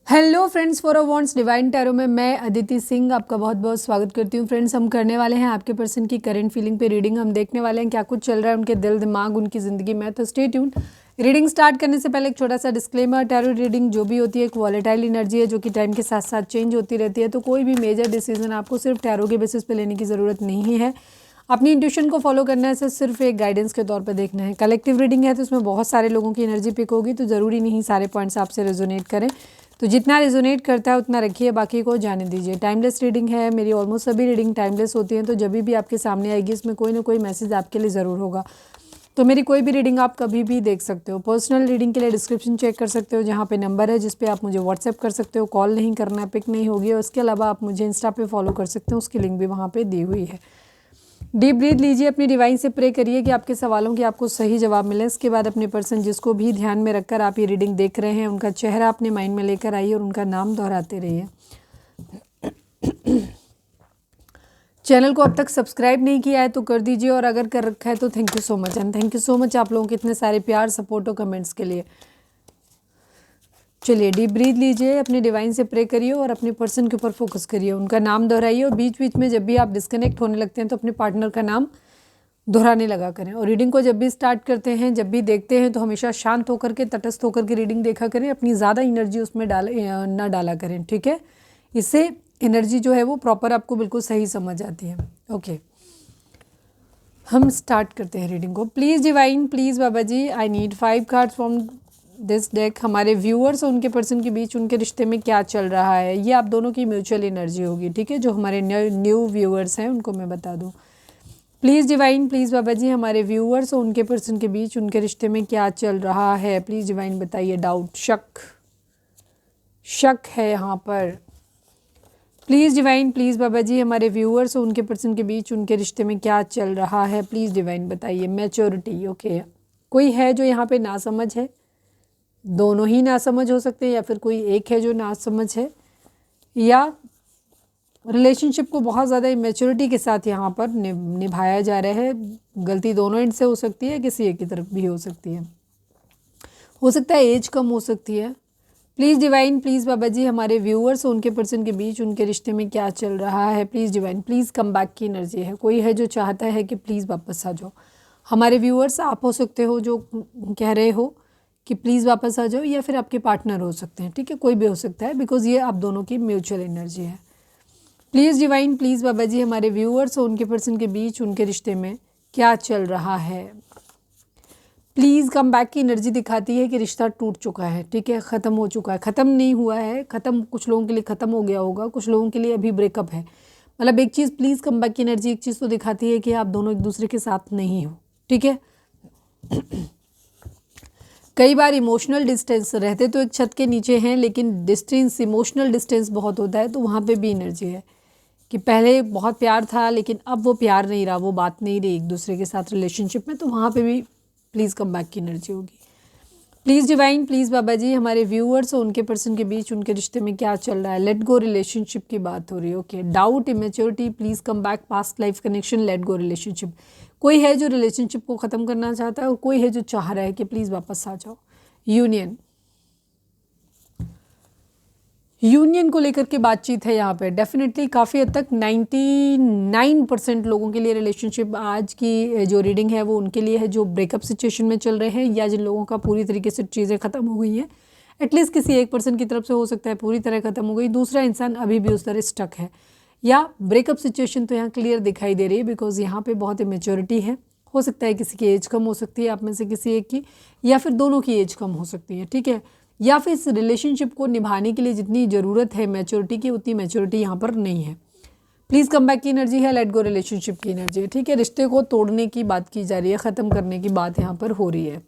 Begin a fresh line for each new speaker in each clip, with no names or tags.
Hello friends, for a wants divine tarot में मैं अदिति सिंह आपका बहुत बहुत स्वागत करती हूँ। फ्रेंड्स, हम करने वाले हैं आपके पर्सन की करंट फीलिंग पे रीडिंग। हम देखने वाले हैं क्या कुछ चल रहा है उनके दिल दिमाग उनकी ज़िंदगी में। तो स्टे ट्यून्ड। रीडिंग स्टार्ट करने से पहले एक छोटा सा डिस्क्लेमर, टैरो रीडिंग जो भी होती है एक वॉलेटाइल एनर्जी है जो कि टाइम के साथ साथ चेंज होती रहती है। तो कोई भी मेजर डिसीजन आपको सिर्फ टैरो के बेसिस पे लेने की ज़रूरत नहीं है। अपनी इंट्यूशन को फॉलो करना है, इसे सिर्फ एक गाइडेंस के तौर पे देखना है। कलेक्टिव रीडिंग है तो इसमें बहुत सारे लोगों की एनर्जी पिक होगी, तो ज़रूरी नहीं सारे पॉइंट्स आपसे रेजोनेट करें। तो जितना रेजोनेट करता है उतना रखिए, बाकी को जाने दीजिए। टाइमलेस रीडिंग है, मेरी ऑलमोस्ट सभी रीडिंग टाइमलेस होती हैं। तो जब भी आपके सामने आएगी इसमें कोई ना कोई मैसेज आपके लिए ज़रूर होगा। तो मेरी कोई भी रीडिंग आप कभी भी देख सकते हो। पर्सनल रीडिंग के लिए डिस्क्रिप्शन चेक कर सकते हो, जहाँ पे नंबर है जिस पे आप मुझे व्हाट्सएप कर सकते हो। कॉल नहीं करना है, पिक नहीं होगी। और उसके अलावा आप मुझे इंस्टा पे फॉलो कर सकते हो, उसकी लिंक भी वहाँ पे दी हुई है। डीप ब्रीथ लीजिए, अपनी डिवाइन से प्रे करिए कि आपके सवालों के आपको सही जवाब मिले। इसके बाद अपने पर्सन जिसको भी ध्यान में रखकर आप ये रीडिंग देख रहे हैं उनका चेहरा अपने माइंड में लेकर आइए और उनका नाम दोहराते रहिए। चैनल को अब तक सब्सक्राइब नहीं किया है तो कर दीजिए, और अगर कर रखा है तो thank you so much. And thank you so much आप लोगों के इतने सारे प्यार, सपोर्ट और कमेंट्स के लिए। चलिए, डीप ब्रीथ लीजिए, अपने डिवाइन से प्रे करिए और अपने पर्सन के ऊपर फोकस करिए, उनका नाम दोहराइए। और बीच बीच में जब भी आप डिस्कनेक्ट होने लगते हैं तो अपने पार्टनर का नाम दोहराने लगा करें। और रीडिंग को जब भी स्टार्ट करते हैं, जब भी देखते हैं, तो हमेशा शांत होकर के, तटस्थ होकर के रीडिंग देखा करें। अपनी ज़्यादा एनर्जी उसमें ना डाला करें, ठीक है। इससे एनर्जी जो है वो प्रॉपर आपको बिल्कुल सही समझ आती है। ओके, हम स्टार्ट करते हैं रीडिंग को। Please divine, please Baba ji, I need 5 cards from this deck. हमारे व्यूअर्स और उनके पर्सन के बीच उनके रिश्ते में क्या चल रहा है, ये आप दोनों की म्यूचुअल एनर्जी होगी, ठीक है। जो हमारे न्यू व्यूअर्स हैं उनको मैं बता दूँ। Please divine, please Baba ji, हमारे व्यूअर्स और उनके पर्सन के बीच उनके रिश्ते में क्या चल रहा है। प्लीज़ डिवाइन बताइए। डाउट, शक है यहाँ पर। Please divine, please Baba ji, हमारे व्यूअर्स और उनके पर्सन के बीच उनके रिश्ते में क्या चल रहा है। प्लीज़ डिवाइन बताइए। Maturity, okay. कोई है जो यहाँ पे नासमझ है, दोनों ही नासमझ हो सकते हैं, या फिर कोई एक है जो नासमझ है, या रिलेशनशिप को बहुत ज़्यादा इमेच्योरिटी के साथ यहाँ पर निभाया जा रहा है। गलती दोनों एंड से हो सकती है, किसी एक की तरफ भी हो सकती है। हो सकता है एज कम हो सकती है। Please divine, please Baba ji, हमारे व्यूअर्स और उनके पर्सन के बीच उनके रिश्ते में क्या चल रहा है। Please divine, please come back की एनर्जी है। कोई है जो चाहता है कि प्लीज़ वापस आ जाओ। हमारे व्यूअर्स आप हो सकते हो जो कह रहे हो कि प्लीज़ वापस आ जाओ, या फिर आपके पार्टनर हो सकते हैं, ठीक है। कोई भी हो सकता है, बिकॉज ये आप दोनों की म्यूचुअल एनर्जी है। Please divine, please Baba ji, हमारे व्यूअर्स और उनके पर्सन के बीच उनके रिश्ते में क्या चल रहा है। प्लीज़ कम बैक की एनर्जी दिखाती है कि रिश्ता टूट चुका है, ठीक है, ख़त्म हो चुका है। ख़त्म नहीं हुआ है, ख़त्म कुछ लोगों के लिए ख़त्म हो गया होगा, कुछ लोगों के लिए अभी ब्रेकअप है। मतलब एक चीज़, प्लीज़ कम बैक की एनर्जी एक चीज़ तो दिखाती है कि आप दोनों एक दूसरे के साथ नहीं हो, ठीक है। कई बार इमोशनल डिस्टेंस रहते तो एक छत के नीचे हैं, लेकिन डिस्टेंस, इमोशनल डिस्टेंस बहुत होता है, तो वहाँ पे भी एनर्जी है कि पहले बहुत प्यार था लेकिन अब वो प्यार नहीं रहा, वो बात नहीं रही एक दूसरे के साथ रिलेशनशिप में, तो वहाँ पे भी प्लीज़ कम बैक की एनर्जी होगी। Please divine, please Baba ji, हमारे व्यूअर्स और उनके पर्सन के बीच उनके रिश्ते में क्या चल रहा है। लेट गो रिलेशनशिप की बात हो रही है, okay. Doubt, immaturity, please come back, past life connection, let go relationship. कोई है जो रिलेशनशिप को ख़त्म करना चाहता है और कोई है जो चाह रहा है कि प्लीज़ वापस आ जाओ। यूनियन को लेकर के बातचीत है यहाँ पे। डेफिनेटली काफ़ी हद तक 99% लोगों के लिए रिलेशनशिप आज की जो रीडिंग है वो उनके लिए है जो ब्रेकअप सिचुएशन में चल रहे हैं, या जिन लोगों का पूरी तरीके से चीज़ें ख़त्म हो गई हैं। एटलीस्ट किसी एक पर्सन की तरफ से हो सकता है पूरी तरह ख़त्म हो गई, दूसरा इंसान अभी भी उस तरह स्टक है, या ब्रेकअप सिचुएशन तो यहाँ क्लियर दिखाई दे रही है, बिकॉज यहाँ पर बहुत इमेच्योरिटी है। हो सकता है किसी की एज कम हो सकती है आप में से किसी एक की, या फिर दोनों की एज कम हो सकती है, ठीक है। या फिर इस रिलेशनशिप को निभाने के लिए जितनी ज़रूरत है मैच्योरिटी की, उतनी मैच्योरिटी यहाँ पर नहीं है। प्लीज़ कम बैक की एनर्जी है, लेट गो रिलेशनशिप की एनर्जी है, ठीक है। रिश्ते को तोड़ने की बात की जा रही है, ख़त्म करने की बात यहाँ पर हो रही है।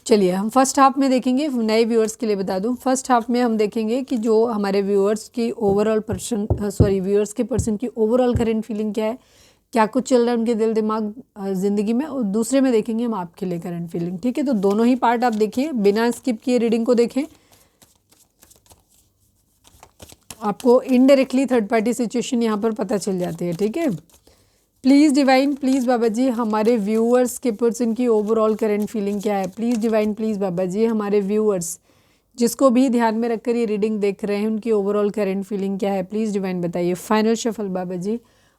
चलिए, हम फर्स्ट हाफ में देखेंगे। नए व्यूअर्स के लिए बता दूं, फर्स्ट हाफ में हम देखेंगे कि जो हमारे व्यूअर्स की ओवरऑल व्यूअर्स के पर्सन की ओवरऑल करंट फीलिंग क्या है, क्या कुछ चल रहा है उनके दिल दिमाग ज़िंदगी में, और दूसरे में देखेंगे हम आपके लिए करंट फीलिंग, ठीक है। तो दोनों ही पार्ट आप देखिए, बिना स्किप किए रीडिंग को देखें। आपको इनडायरेक्टली थर्ड पार्टी सिचुएशन यहाँ पर पता चल जाती है, ठीक है। Please divine, please Baba ji, हमारे व्यूअर्स के पर्सन की ओवरऑल करंट फीलिंग क्या है। Please divine, please Baba ji, हमारे व्यूअर्स जिसको भी ध्यान में रखकर ये रीडिंग देख रहे हैं उनकी ओवरऑल करंट फीलिंग क्या है, प्लीज़ डिवाइन बताइए। फाइनल शफल बाबा जी,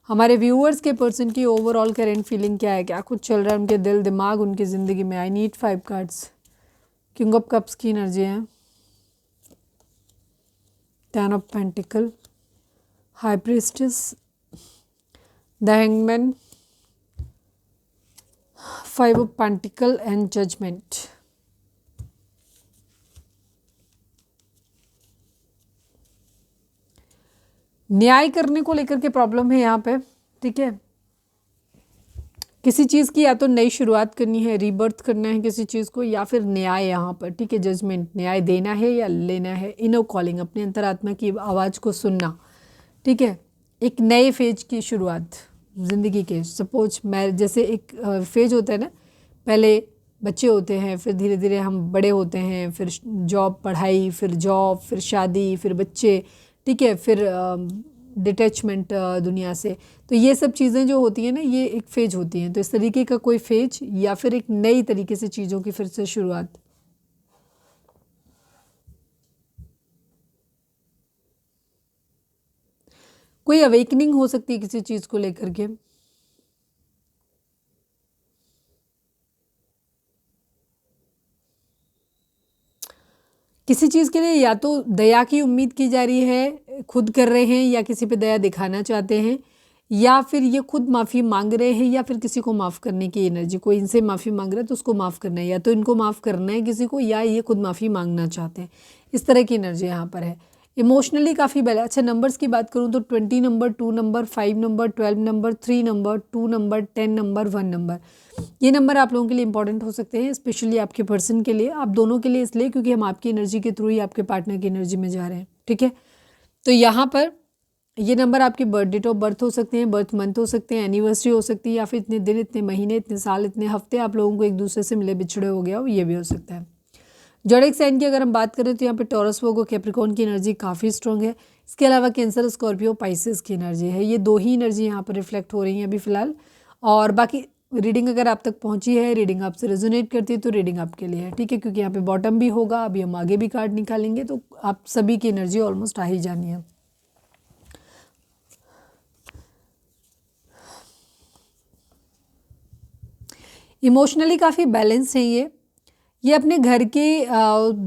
हमारे व्यूअर्स के पर्सन की ओवरऑल करंट फीलिंग क्या है, क्या कुछ चल रहा है उनके दिल दिमाग उनकी ज़िंदगी में। I need 5 cards. King of cups की एनर्जी है, 10 of pentacle, high priestess, the hangman, 5 of pentacle and judgment. न्याय करने को लेकर के प्रॉब्लम है यहाँ पे, ठीक है। किसी चीज़ की या तो नई शुरुआत करनी है, रीबर्थ करना है किसी चीज़ को, या फिर न्याय यहाँ पर, ठीक है। जजमेंट, न्याय देना है या लेना है। इनर कॉलिंग, अपने अंतरात्मा की आवाज़ को सुनना, ठीक है। एक नए फेज की शुरुआत ज़िंदगी के। सपोज मैरिज जैसे एक फेज होता है ना, पहले बच्चे होते हैं, फिर धीरे धीरे हम बड़े होते हैं, फिर जॉब, पढ़ाई, फिर जॉब, फिर शादी, फिर बच्चे, ठीक है, फिर डिटैचमेंट दुनिया से। तो ये सब चीज़ें जो होती हैं ना, ये एक फेज होती हैं। तो इस तरीके का कोई फेज या फिर एक नई तरीके से चीज़ों की फिर से शुरुआत। कोई अवेकनिंग हो सकती है किसी चीज़ को लेकर के। किसी चीज़ के लिए या तो दया की उम्मीद की जा रही है, खुद कर रहे हैं या किसी पे दया दिखाना चाहते हैं, या फिर ये खुद माफ़ी मांग रहे हैं, या फिर किसी को माफ़ करने की एनर्जी। कोई इनसे माफ़ी मांग रहा है तो उसको माफ़ करना है, या तो इनको माफ़ करना है किसी को, या ये खुद माफ़ी मांगना चाहते हैं। इस तरह की एनर्जी यहाँ पर है। इमोशनली काफ़ी बैलेंस। अच्छा, नंबर्स की बात करूँ तो 20 number, 2 number, 5 number, 12 number, 3 number, 2 number, 10 number, 1 number. ये नंबर आप लोगों के लिए इंपॉर्टेंट हो सकते हैं, स्पेशली आपके पर्सन के लिए, आप दोनों के लिए, इसलिए क्योंकि हम आपकी एनर्जी के थ्रू ही आपके पार्टनर की एनर्जी में जा रहे हैं, ठीक है। तो यहाँ पर ये नंबर आपकी बर्थ डेट ऑफ बर्थ हो सकते हैं, बर्थ मंथ हो सकते हैं, एनिवर्सरी हो सकती है, या फिर इतने दिन, इतने महीने, इतने साल, इतने हफ्ते आप लोगों को एक दूसरे से मिले बिछड़े हो गया हो, ये भी हो सकता है। जोडिक साइन की अगर हम बात करें तो यहाँ पे टॉरस, वर्गो, कैप्रिकॉर्न की एनर्जी काफ़ी स्ट्रॉन्ग है। इसके अलावा कैंसर, स्कॉर्पियो, पाइसेस की एनर्जी है। ये 2 ही एनर्जी यहाँ पर रिफ्लेक्ट हो रही हैं अभी फ़िलहाल। और बाकी रीडिंग अगर आप तक पहुँची है, रीडिंग आपसे रेजोनेट करती है, तो रीडिंग आपके लिए है, ठीक है। क्योंकि यहाँ पे बॉटम भी होगा, अभी हम आगे भी कार्ड निकालेंगे, तो आप सभी की एनर्जी ऑलमोस्ट आ ही जानी है। इमोशनली काफ़ी बैलेंस है ये अपने घर के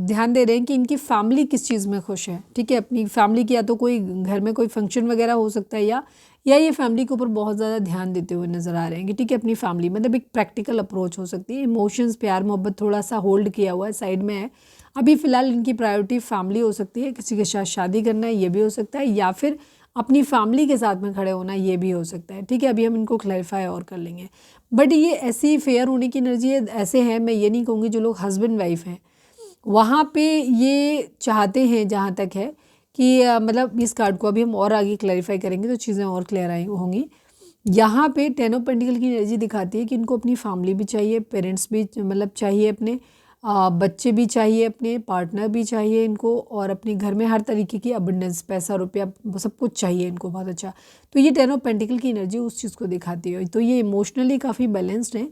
ध्यान दे रहे हैं कि इनकी फैमिली किस चीज़ में खुश है, ठीक है। अपनी फैमिली की, या तो कोई घर में कोई फंक्शन वगैरह हो सकता है, या ये फैमिली के ऊपर बहुत ज़्यादा ध्यान देते हुए नज़र आ रहे हैं कि ठीक है, अपनी फैमिली, मतलब एक प्रैक्टिकल अप्रोच हो सकती है। इमोशंस, प्यार मोहब्बत थोड़ा सा होल्ड किया हुआ है, साइड में है अभी फ़िलहाल। इनकी प्रायोरिटी फैमिली हो सकती है, किसी के साथ शादी करना है ये भी हो सकता है, या फिर अपनी फैमिली के साथ में खड़े होना ये भी हो सकता है, ठीक है। अभी हम इनको क्लैरिफाई और कर लेंगे। बट ये ऐसी फेयर होने की एनर्जी है, ऐसे हैं, मैं ये नहीं कहूँगी जो लोग हस्बैंड वाइफ हैं वहाँ पे ये चाहते हैं, जहाँ तक है कि मतलब इस कार्ड को अभी हम और आगे क्लैरिफाई करेंगे तो चीज़ें और क्लियर आई होंगी। यहाँ पे 10 ऑफ पेंटिकल की एनर्जी दिखाती है कि इनको अपनी फैमिली भी चाहिए, पेरेंट्स भी मतलब चाहिए, अपने बच्चे भी चाहिए, अपने पार्टनर भी चाहिए इनको, और अपने घर में हर तरीके की अबंडेंस, पैसा रुपया सब कुछ चाहिए इनको बहुत अच्छा। तो ये 10 ऑफ पेंटिकल की एनर्जी उस चीज़ को दिखाती है। तो ये इमोशनली काफ़ी बैलेंस्ड हैं,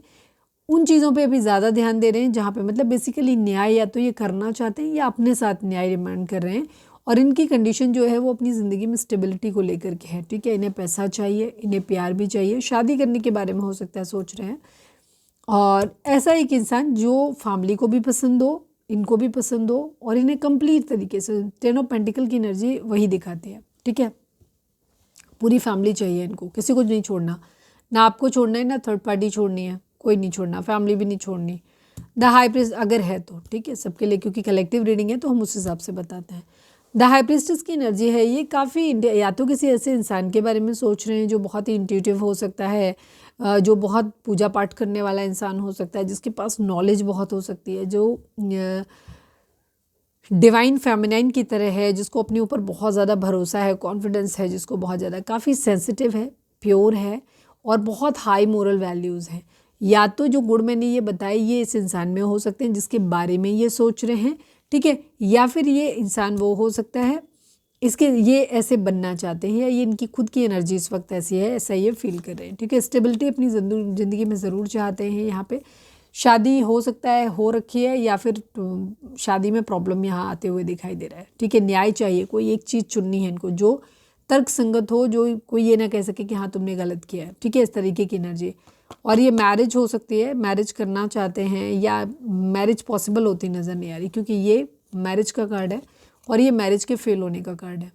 उन चीज़ों पे अभी ज़्यादा ध्यान दे रहे हैं जहाँ पे मतलब बेसिकली न्याय या तो ये करना चाहते हैं या अपने साथ न्याय डिमांड कर रहे हैं। और इनकी कंडीशन जो है वो अपनी ज़िंदगी में स्टेबिलिटी को लेकर के है, ठीक है। इन्हें पैसा चाहिए, इन्हें प्यार भी चाहिए, शादी करने के बारे में हो सकता है सोच रहे हैं। और ऐसा एक इंसान जो फैमिली को भी पसंद हो, इनको भी पसंद हो, और इन्हें कंप्लीट तरीके से 10 ऑफ पेंटिकल की एनर्जी वही दिखाती है, ठीक है। पूरी फैमिली चाहिए इनको, किसी को नहीं छोड़ना, ना आपको छोड़ना है ना थर्ड पार्टी छोड़नी है, कोई नहीं छोड़ना, फैमिली भी नहीं छोड़नी। द हाई प्रीस्ट अगर है तो ठीक है सबके लिए, क्योंकि कलेक्टिव रीडिंग है तो हम उस हिसाब से बताते हैं। द हाई प्रीस्टेस की एनर्जी है ये काफ़ी, या तो किसी ऐसे इंसान के बारे में सोच रहे हैं जो बहुत ही इंट्यूटिव हो सकता है, जो बहुत पूजा पाठ करने वाला इंसान हो सकता है, जिसके पास नॉलेज बहुत हो सकती है, जो डिवाइन फेमिनाइन की तरह है, जिसको अपने ऊपर बहुत ज़्यादा भरोसा है, कॉन्फिडेंस है, जिसको बहुत ज़्यादा, काफ़ी सेंसिटिव है, प्योर है, और बहुत हाई मोरल वैल्यूज़ हैं। या तो जो गुण मैंने ये बताए ये इस इंसान में हो सकते हैं जिसके बारे में ये सोच रहे हैं, ठीक है। या फिर ये इंसान वो हो सकता है इसके ये ऐसे बनना चाहते हैं, या ये इनकी खुद की एनर्जी इस वक्त ऐसी है, ऐसा ये फील कर रहे हैं, ठीक है। स्टेबिलिटी अपनी ज़िंदगी में ज़रूर चाहते हैं यहाँ पे, शादी हो सकता है हो रखी है, या फिर शादी में प्रॉब्लम यहाँ आते हुए दिखाई दे रहा है। ठीक है, न्याय चाहिए, कोई एक चीज़ चुननी है इनको जो तर्क संगत हो, जो कोई ये ना कह सके कि हाँ तुमने गलत किया है। ठीक है, इस तरीके की एनर्जी। और ये मैरिज हो सकती है, मैरिज करना चाहते हैं, या मैरिज पॉसिबल होती नज़र नहीं आ रही, क्योंकि ये मैरिज का कार्ड है और ये मैरिज के फेल होने का कार्ड है।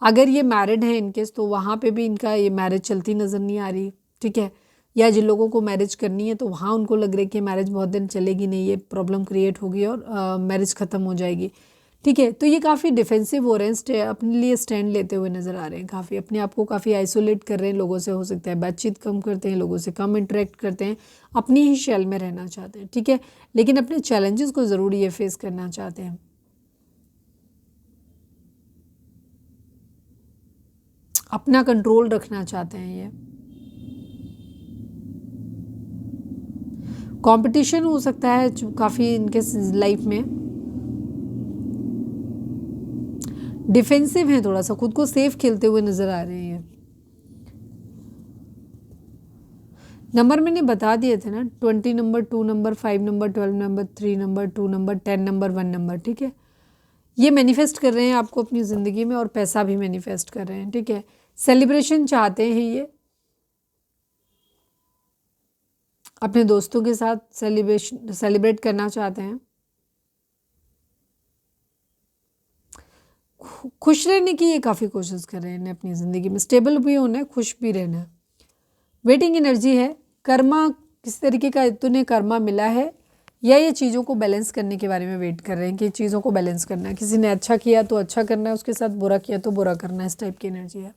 अगर ये मैरिड है इनकेस, तो वहाँ पे भी इनका ये मैरिज चलती नज़र नहीं आ रही। ठीक है, या जिन लोगों को मैरिज करनी है तो वहाँ उनको लग रहा है कि मैरिज बहुत दिन चलेगी नहीं, ये प्रॉब्लम क्रिएट होगी और मैरिज ख़त्म हो जाएगी। ठीक है, तो ये काफ़ी डिफेंसिव हो रहे हैं, अपने लिए स्टैंड लेते हुए नज़र आ रहे हैं, काफ़ी अपने आप को काफ़ी आइसोलेट कर रहे हैं लोगों से, हो सकता है बातचीत कम करते हैं, लोगों से कम इंटरेक्ट करते हैं, अपनी ही शेल में रहना चाहते हैं। ठीक है, लेकिन अपने चैलेंजेस को ज़रूर ये फेस करना चाहते हैं। अपना कंट्रोल रखना चाहते हैं ये। कंपटीशन हो सकता है काफ़ी इनके लाइफ में। डिफेंसिव हैं, थोड़ा सा खुद को सेफ खेलते हुए नज़र आ रहे हैं। नंबर मैंने बता दिए थे ना, 20 number, 2 number, 5 number, 12 number, 3 number, 2 number, 10 number, 1 number. ठीक है, ये मैनिफेस्ट कर रहे हैं आपको अपनी ज़िंदगी में, और पैसा भी मैनिफेस्ट कर रहे हैं। ठीक है, सेलिब्रेशन चाहते हैं ये अपने दोस्तों के साथ, सेलिब्रेट करना चाहते हैं, खुश रहने की ये काफ़ी कोशिश कर रहे हैं अपनी ज़िंदगी में, स्टेबल भी होना है, खुश भी रहना है। वेटिंग एनर्जी है, कर्मा किस तरीके का तुम्हें कर्मा मिला है, या ये चीज़ों को बैलेंस करने के बारे में वेट कर रहे हैं कि चीज़ों को बैलेंस करना है, किसी ने अच्छा किया तो अच्छा करना है, उसके साथ बुरा किया तो बुरा करना है, इस टाइप की एनर्जी है।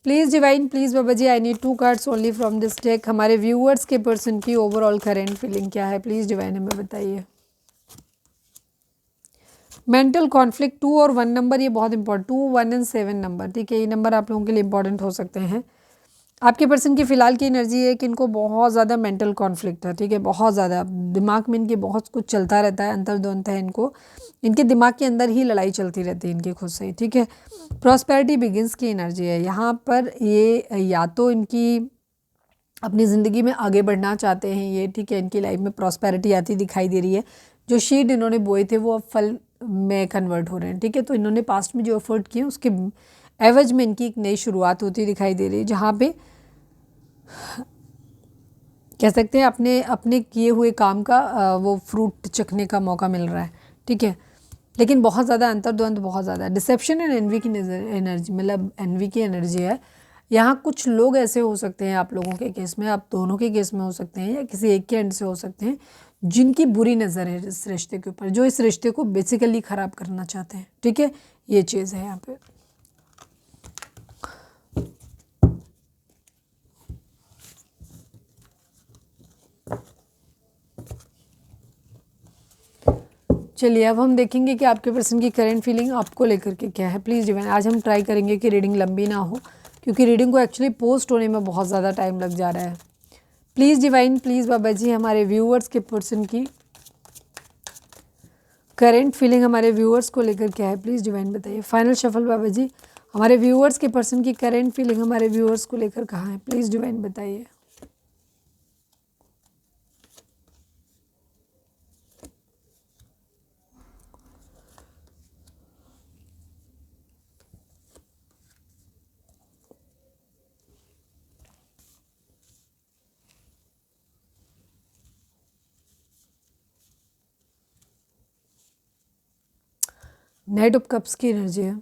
Please divine, please Baba ji, I need 2 cards only from this deck. हमारे व्यूअर्स के पर्सन की ओवरऑल करेंट फीलिंग क्या है, प्लीज़ डिवाइन हमें बताइए। मेंटल कॉन्फ्लिक्ट 2 और 1 नंबर, ये बहुत इंपॉर्टेंट, 2, 1 एंड 7 नंबर। ठीक है, ये नंबर आप लोगों के लिए इंपॉर्टेंट हो सकते हैं। आपके पर्सन की फ़िलहाल की एनर्जी है कि इनको बहुत ज़्यादा मेंटल कॉन्फ्लिक्ट है। ठीक है, बहुत ज़्यादा दिमाग में इनके बहुत कुछ चलता रहता है, अंतर्द्वंद है इनको, इनके दिमाग के अंदर ही लड़ाई चलती रहती है इनकी खुद से ही। ठीक है, प्रॉस्पेरिटी बिगिंस की एनर्जी है यहाँ पर। ये या तो इनकी अपनी ज़िंदगी में आगे बढ़ना चाहते हैं ये। ठीक है, इनकी लाइफ में प्रॉस्पेरिटी आती दिखाई दे रही है, जो शीड इन्होंने बोए थे वो अब फल में कन्वर्ट हो रहे हैं। ठीक है, तो इन्होंने पास्ट में जो एफर्ट किए उसके एवज में इनकी एक नई शुरुआत होती दिखाई दे रही है, जहाँ पे कह सकते हैं अपने अपने किए हुए काम का वो फ्रूट चखने का मौका मिल रहा है। ठीक है, लेकिन बहुत ज़्यादा अंतर्द्वंद, बहुत ज़्यादा डिसेप्शन एंड एनवी की एनर्जी, मतलब एनवी की एनर्जी है यहाँ। कुछ लोग ऐसे हो सकते हैं आप लोगों के केस में, आप दोनों के केस में हो सकते हैं, या किसी एक के एंड से हो सकते हैं, जिनकी बुरी नज़र है इस रिश्ते के ऊपर, जो इस रिश्ते को बेसिकली ख़राब करना चाहते हैं। ठीक है, ये चीज़ है यहाँ पे। चलिए अब हम देखेंगे कि आपके पर्सन की करंट फीलिंग आपको लेकर के क्या है। प्लीज़ डिवाइन, आज हम ट्राई करेंगे कि रीडिंग लंबी ना हो, क्योंकि रीडिंग को एक्चुअली पोस्ट होने में बहुत ज़्यादा टाइम लग जा रहा है। Please divine, please Baba ji, हमारे व्यूअर्स के पर्सन की करंट फीलिंग हमारे व्यूअर्स को लेकर क्या है, प्लीज़ डिवाइन बताइए। फाइनल शफल बाबा जी, हमारे व्यूअर्स के पर्सन की करंट फीलिंग हमारे व्यूअर्स को लेकर कहाँ है, प्लीज़ डिवाइन बताइए। नाइट ऑफ कप्स की एनर्जी है।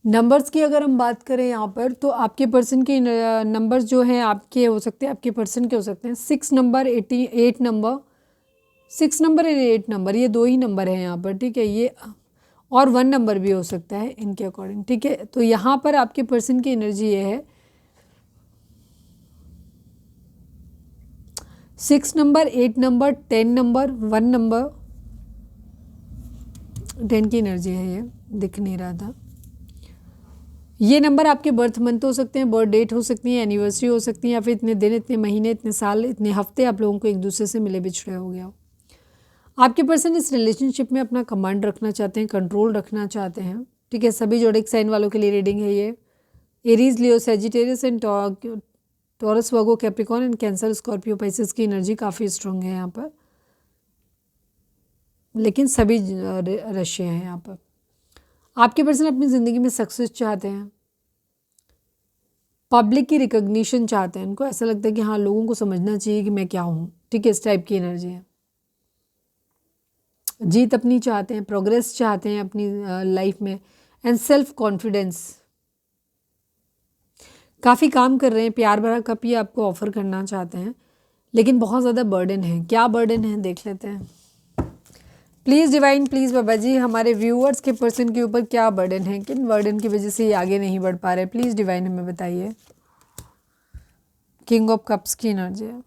नंबर्स की अगर हम बात करें यहाँ पर, तो आपके पर्सन के नंबर्स जो हैं आपके हो सकते हैं, आपके पर्सन के हो सकते हैं 6 number, 8 number, 6 number and 8 number, ये दो ही नंबर हैं यहाँ पर। ठीक है, ये और 1 नंबर भी हो सकता है इनके अकॉर्डिंग। ठीक है, तो यहाँ पर आपके पर्सन की एनर्जी ये है 6 नंबर, 8 नंबर, 10 नंबर, 1 नंबर, 10 की एनर्जी है, ये दिख नहीं रहा था। ये नंबर आपके बर्थ मंथ हो सकते हैं, बर्थ डेट हो सकती है, एनिवर्सरी हो सकती है, या फिर इतने दिन, इतने महीने, इतने साल, इतने हफ्ते आप लोगों को एक दूसरे से मिले बिछड़े हो गया हो। आपके पर्सन इस रिलेशनशिप में अपना कमांड रखना चाहते हैं, कंट्रोल रखना चाहते हैं। ठीक है, सभी जोडिक साइन वालों के लिए रीडिंग है ये। Aries, Leo, Sagittarius and taurus, Virgo, Capricorn and cancer, Scorpio, Pisces की एनर्जी काफ़ी स्ट्रॉन्ग है यहाँ पर, लेकिन सभी रशिया हैं यहाँ पर। आपके पर्सन अपनी ज़िंदगी में सक्सेस चाहते हैं, पब्लिक की रिकॉग्निशन चाहते हैं। उनको ऐसा लगता है कि हाँ, लोगों को समझना चाहिए कि मैं क्या हूँ। ठीक है, इस टाइप की एनर्जी है। जीत अपनी चाहते हैं, प्रोग्रेस चाहते हैं अपनी लाइफ में, एंड सेल्फ कॉन्फिडेंस। काफ़ी काम कर रहे हैं, प्यार भरा कप ये आपको ऑफर करना चाहते हैं, लेकिन बहुत ज़्यादा बर्डन है। क्या बर्डन है देख लेते हैं। Please divine, please Baba ji, हमारे व्यूअर्स के पर्सन के ऊपर क्या बर्डन है, किन बर्डन की वजह से ये आगे नहीं बढ़ पा रहे। प्लीज़ डिवाइन हमें बताइए। किंग ऑफ कप्स की एनर्जी है।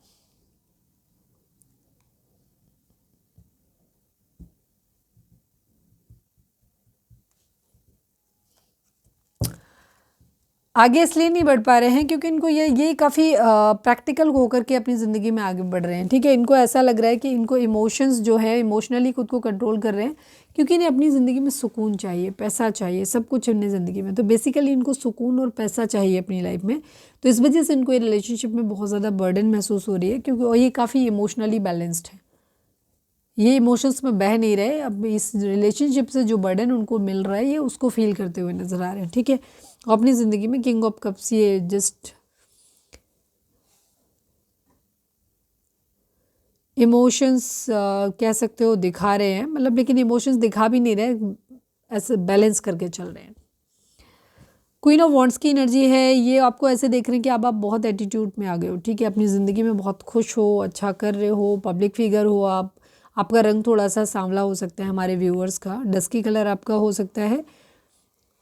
आगे इसलिए नहीं बढ़ पा रहे हैं क्योंकि इनको ये काफ़ी प्रैक्टिकल होकर के अपनी ज़िंदगी में आगे बढ़ रहे हैं। ठीक है, इनको ऐसा लग रहा है कि इनको इमोशंस जो है, इमोशनली खुद को कंट्रोल कर रहे हैं, क्योंकि इन्हें अपनी ज़िंदगी में सुकून चाहिए, पैसा चाहिए, सब कुछ अपनी ज़िंदगी में। तो बेसिकली इनको सुकून और पैसा चाहिए अपनी लाइफ में। तो इस वजह से इनको ये रिलेशनशिप में बहुत ज़्यादा बर्डन महसूस हो रही है, क्योंकि ये काफ़ी इमोशनली बैलेंस्ड है। ये इमोशंस में बह नहीं रहे। अब इस रिलेशनशिप से जो बर्डन उनको मिल रहा है, ये उसको फील करते हुए नज़र आ रहे हैं। ठीक है, अपनी ज़िंदगी में किंग ऑफ कप्स ये जस्ट इमोशंस कह सकते हो दिखा रहे हैं, मतलब, लेकिन इमोशंस दिखा भी नहीं रहे, ऐसे बैलेंस करके चल रहे हैं। क्वीन ऑफ वॉन्ड्स की एनर्जी है। ये आपको ऐसे देख रहे हैं कि अब आप बहुत एटीट्यूड में आ गए हो। ठीक है, अपनी ज़िंदगी में बहुत खुश हो, अच्छा कर रहे हो, पब्लिक फिगर हो आप। आपका रंग थोड़ा सा सांवला हो सकता है हमारे व्यूअर्स का, डस्की कलर आपका हो सकता है,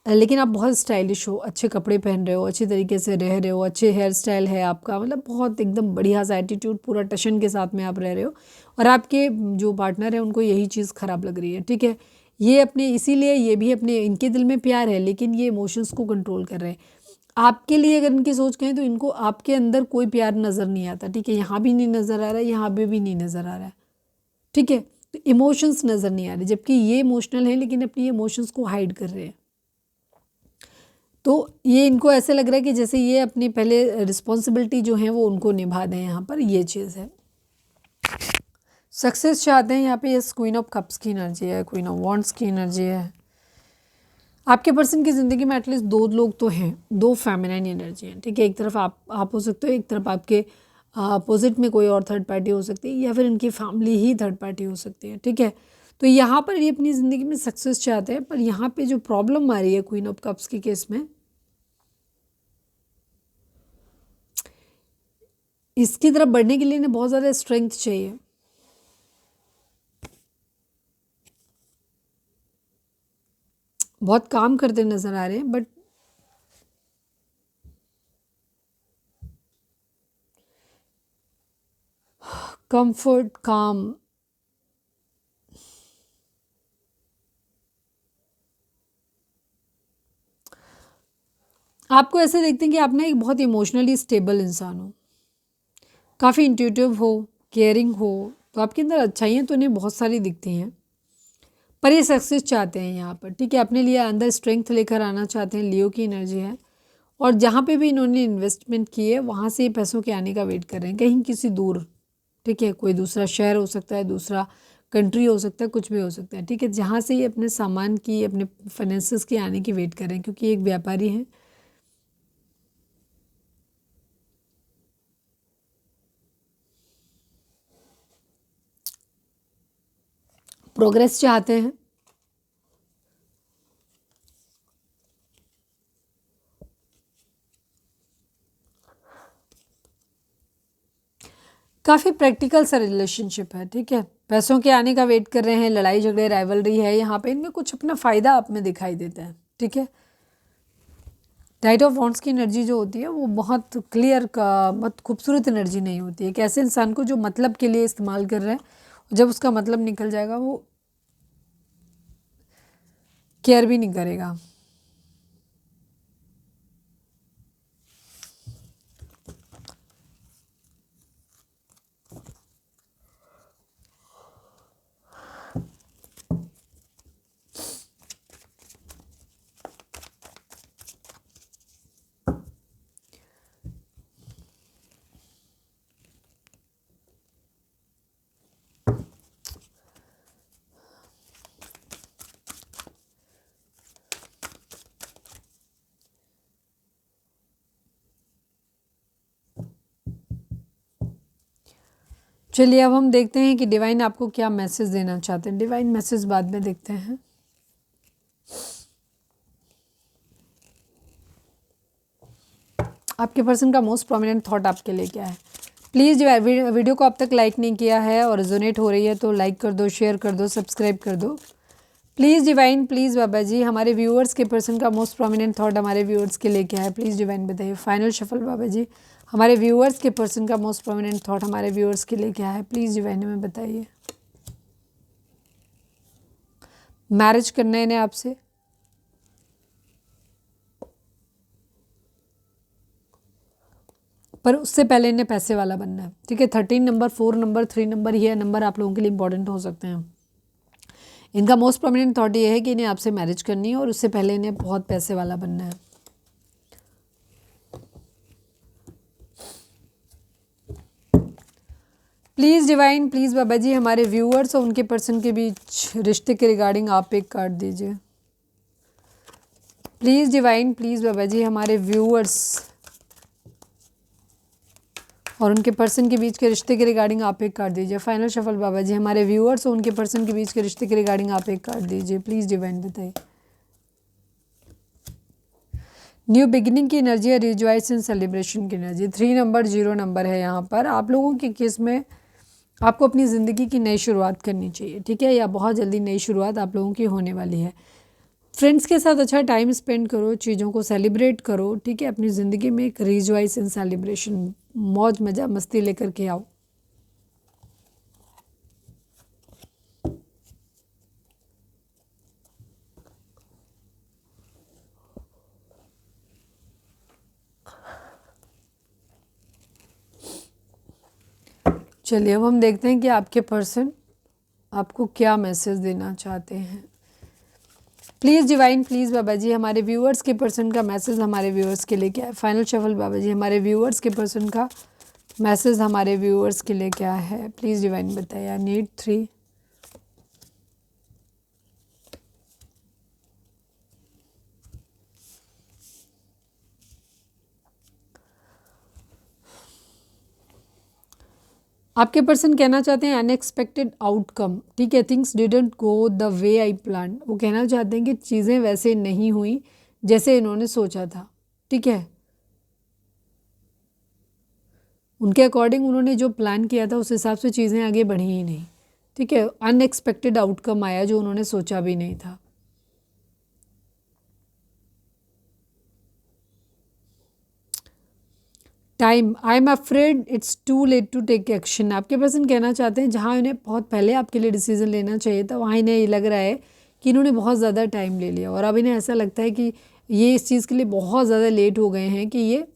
लेकिन आप बहुत स्टाइलिश हो, अच्छे कपड़े पहन रहे हो, अच्छे तरीके से रह रहे हो, अच्छे हेयर स्टाइल है आपका, मतलब बहुत एकदम बढ़िया सा एटीट्यूड, पूरा टशन के साथ में आप रह रहे हो। और आपके जो पार्टनर है उनको यही चीज़ ख़राब लग रही है। ठीक है, ये अपने, इसीलिए ये भी अपने, इनके दिल में प्यार है, लेकिन ये इमोशंस को कंट्रोल कर रहे हैं। आपके लिए अगर इनकी सोच कहें तो इनको आपके अंदर कोई प्यार नज़र नहीं आता। ठीक है, यहाँ भी नहीं नज़र आ रहा है, यहाँ पे भी नहीं नज़र आ रहा है। ठीक है, तो इमोशंस नज़र नहीं आ रहे, जबकि ये इमोशनल है लेकिन अपनी इमोशंस को हाइड कर रहे हैं। तो ये इनको ऐसे लग रहा है कि जैसे ये अपनी पहले रिस्पॉन्सिबिलिटी जो है वो उनको निभा दें। यहाँ पर ये चीज़ है। सक्सेस चाहते हैं यहाँ पे। यस, क्वीन ऑफ कप्स की एनर्जी है, क्वीन ऑफ वॉन्ड्स की एनर्जी है। आपके पर्सन की ज़िंदगी में एटलीस्ट दो लोग तो हैं, दो फेमिनाइन एनर्जी हैं। ठीक है, एक तरफ आप हो सकते हो, एक तरफ आपके अपोजिट में कोई और थर्ड पार्टी हो सकती है, या फिर इनकी फैमिली ही थर्ड पार्टी हो सकती है। ठीक है, तो यहाँ पर ये अपनी ज़िंदगी में सक्सेस चाहते हैं, पर यहाँ पे जो प्रॉब्लम आ रही है क्वीन ऑफ कप्स के केस में, इसकी तरफ बढ़ने के लिए इन्हें बहुत ज़्यादा स्ट्रेंथ चाहिए। बहुत काम करते नज़र आ रहे हैं, बट कंफर्ट, काम, आपको ऐसे देखते हैं कि आप ना एक बहुत इमोशनली स्टेबल इंसान हो, काफ़ी इंट्यूटिव हो, केयरिंग हो, तो आपके अंदर अच्छाइयाँ तो इन्हें बहुत सारी दिखती हैं, पर ये सक्सेस चाहते हैं यहाँ पर। ठीक है, अपने लिए अंदर स्ट्रेंथ लेकर आना चाहते हैं। लियो की एनर्जी है, और जहाँ पे भी इन्होंने इन्वेस्टमेंट की है वहाँ से पैसों के आने का वेट कर रहे हैं, कहीं किसी दूर। ठीक है, कोई दूसरा शहर हो सकता है, दूसरा कंट्री हो सकता है, कुछ भी हो सकता है। ठीक है, जहाँ से ये अपने सामान की, अपने फाइनेंसेस के आने की वेट कर रहे हैं, क्योंकि एक व्यापारी हैं। प्रोग्रेस चाहते हैं, काफ़ी प्रैक्टिकल सा रिलेशनशिप है। ठीक है, पैसों के आने का वेट कर रहे हैं, लड़ाई झगड़े, राइवलरी है यहाँ पे, इनमें कुछ अपना फ़ायदा आप में दिखाई देता है। ठीक है, नाइट ऑफ वॉन्ड्स की एनर्जी जो होती है वो बहुत क्लियर का, बहुत खूबसूरत एनर्जी नहीं होती है। एक ऐसे इंसान को जो मतलब के लिए इस्तेमाल कर रहे हैं, जब उसका मतलब निकल जाएगा वो केयर भी नहीं करेगा। चलिए अब हम देखते हैं कि डिवाइन आपको क्या मैसेज देना चाहते हैं। डिवाइन मैसेज बाद में देखते हैं। आपके पर्सन का मोस्ट प्रोमिनेंट थॉट आपके लिए क्या है। प्लीज़ वीडियो को अब तक लाइक नहीं किया है और रेजोनेट हो रही है तो लाइक कर दो, शेयर कर दो, सब्सक्राइब कर दो please divine. Please Baba ji, हमारे व्यूअर्स के पर्सन का मोस्ट प्रोमिनेंट थॉट हमारे व्यूअर्स के लिए क्या है। प्लीज़ डिवाइन बताइए। फाइनल शफल बाबा जी, हमारे व्यूअर्स के पर्सन का मोस्ट प्रोमिनेंट थॉट हमारे व्यूअर्स के लिए क्या है। प्लीज़ डिवाइन हमें बताइए। मैरिज करना है इन्हें आपसे, पर उससे पहले इन्हें पैसे वाला बनना है। ठीक है, 13 नंबर, 4 नंबर, 3 नंबर, ये नंबर आप लोगों के लिए इंपॉर्टेंट हो सकते हैं। इनका मोस्ट प्रोमिनेंट थॉट ये है कि इन्हें आपसे मैरिज करनी है और उससे पहले इन्हें बहुत पैसे वाला बनना है। Please divine, please Baba ji, हमारे व्यूअर्स और उनके पर्सन के बीच रिश्ते के रिगार्डिंग आप एक कार्ड दीजिए। Please divine, please Baba ji, हमारे व्यूअर्स और उनके पर्सन के बीच के रिश्ते के रिगार्डिंग आप एक कार्ड दीजिए। फाइनल शफल बाबा जी, हमारे व्यूअर्स और उनके पर्सन के बीच के रिश्ते के रिगार्डिंग आप एक कार्ड दीजिए। प्लीज़ डिवाइन बताइए। न्यू बिगिनिंग की एनर्जी है, रिजॉइस एंड सेलिब्रेशन की एनर्जी। 3 नंबर, 0 नंबर है यहाँ पर। आप लोगों के केस में आपको अपनी ज़िंदगी की नई शुरुआत करनी चाहिए। ठीक है, या बहुत जल्दी नई शुरुआत आप लोगों की होने वाली है। फ्रेंड्स के साथ अच्छा टाइम स्पेंड करो, चीज़ों को सेलिब्रेट करो। ठीक है, अपनी ज़िंदगी में एक रिजॉइस एंड सेलिब्रेशन, मौज मज़ा मस्ती लेकर के आओ। चलिए अब हम देखते हैं कि आपके पर्सन आपको क्या मैसेज देना चाहते हैं। Please divine, please Baba ji, हमारे व्यूअर्स के पर्सन का मैसेज हमारे व्यूअर्स के लिए क्या है। फाइनल शफल बाबा जी, हमारे व्यूअर्स के पर्सन का मैसेज हमारे व्यूअर्स के लिए क्या है। प्लीज़ डिवाइन बताइए। I need 3। आपके पर्सन कहना चाहते हैं अनएक्सपेक्टेड आउटकम। ठीक है, things didn't go the way I plan. वो कहना चाहते हैं कि चीज़ें वैसे नहीं हुई जैसे इन्होंने सोचा था। ठीक है, उनके अकॉर्डिंग उन्होंने जो प्लान किया था उस हिसाब से चीज़ें आगे बढ़ी ही नहीं। ठीक है, अनएक्सपेक्टेड आउटकम आया जो उन्होंने सोचा भी नहीं था। Time, I am afraid it's too late to take action. आपके पर्सन कहना चाहते हैं जहाँ इन्हें बहुत पहले आपके लिए डिसीजन लेना चाहिए था, वहाँ इन्हें ये लग रहा है कि इन्होंने बहुत ज़्यादा टाइम ले लिया और अब इन्हें ऐसा लगता है कि ये इस चीज़ के लिए बहुत ज़्यादा लेट हो गए हैं कि ये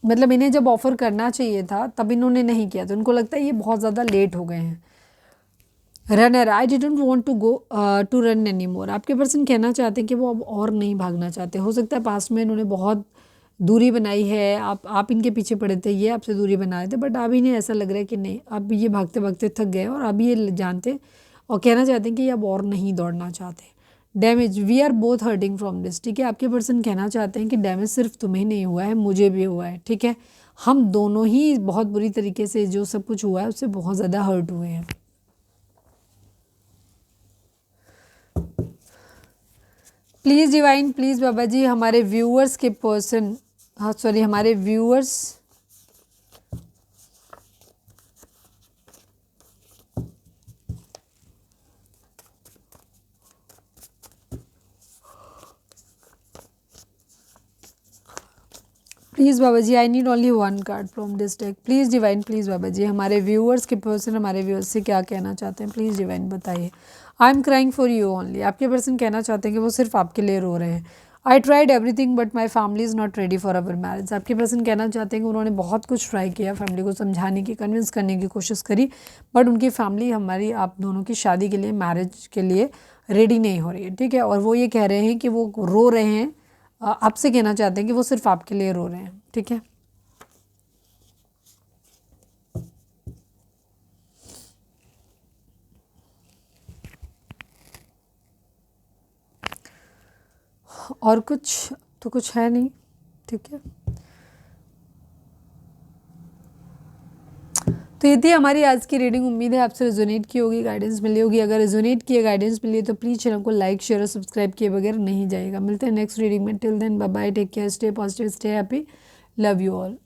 मतलब इन्हें जब ऑफ़र करना चाहिए था तब इन्होंने नहीं किया, तो उनको लगता है ये बहुत ज़्यादा लेट हो गए हैं। Runner, I didn't want to go to run any more. आपके पर्सन कहना चाहते हैं कि वो अब और नहीं भागना चाहते। हो सकता है पास्ट में इन्होंने बहुत दूरी बनाई है, आप इनके पीछे पड़े थे, ये आपसे दूरी बना रहे थे, बट अब इन्हें ऐसा लग रहा है कि नहीं, अब ये भागते भागते थक गए और अब ये जानते और कहना चाहते हैं कि ये अब और नहीं दौड़ना चाहते। Damage, we are both hurting from this. ठीक है, आपके पर्सन कहना चाहते हैं कि डैमेज सिर्फ तुम्हें नहीं हुआ है, मुझे भी हुआ है। ठीक है, हम दोनों ही बहुत बुरी तरीके से जो सब कुछ हुआ है उससे बहुत ज़्यादा हर्ट हुए हैं। Please divine, please Baba ji, हमारे व्यूअर्स के पर्सन, हाँ सॉरी, हमारे viewers please Baba ji, I need only 1 card from this deck. Please divine, please Baba ji, हमारे व्यूअर्स के पर्सन हमारे व्यूअर्स से क्या कहना चाहते हैं। प्लीज़ डिवाइन बताइए। I am crying for you only. आपके पर्सन कहना चाहते हैं कि वो सिर्फ आपके लिए रो रहे हैं। I tried everything but my family is not ready for our marriage. आपके पर्सन कहना चाहते हैं कि उन्होंने बहुत कुछ ट्राई किया, फैमिली को समझाने की, कन्विंस करने की कोशिश करी, बट उनकी फैमिली हमारी आप दोनों की शादी के लिए, मैरिज के लिए रेडी नहीं हो रही है। ठीक है, और वो ये कह रहे हैं कि वो रो रहे हैं, आपसे कहना चाहते हैं कि वो सिर्फ आपके लिए रो रहे हैं। ठीक है, और कुछ तो कुछ है नहीं। ठीक है। तो ये थी हमारी आज की रीडिंग। उम्मीद है आपसे रेजोनेट की होगी, गाइडेंस मिली होगी। अगर रेजोनेट किए, गाइडेंस मिली है तो प्लीज़ चैनल को लाइक शेयर और सब्सक्राइब किए बगैर नहीं जाएगा। मिलते हैं नेक्स्ट रीडिंग में। Till then bye bye, take care, stay positive, stay happy, love you all.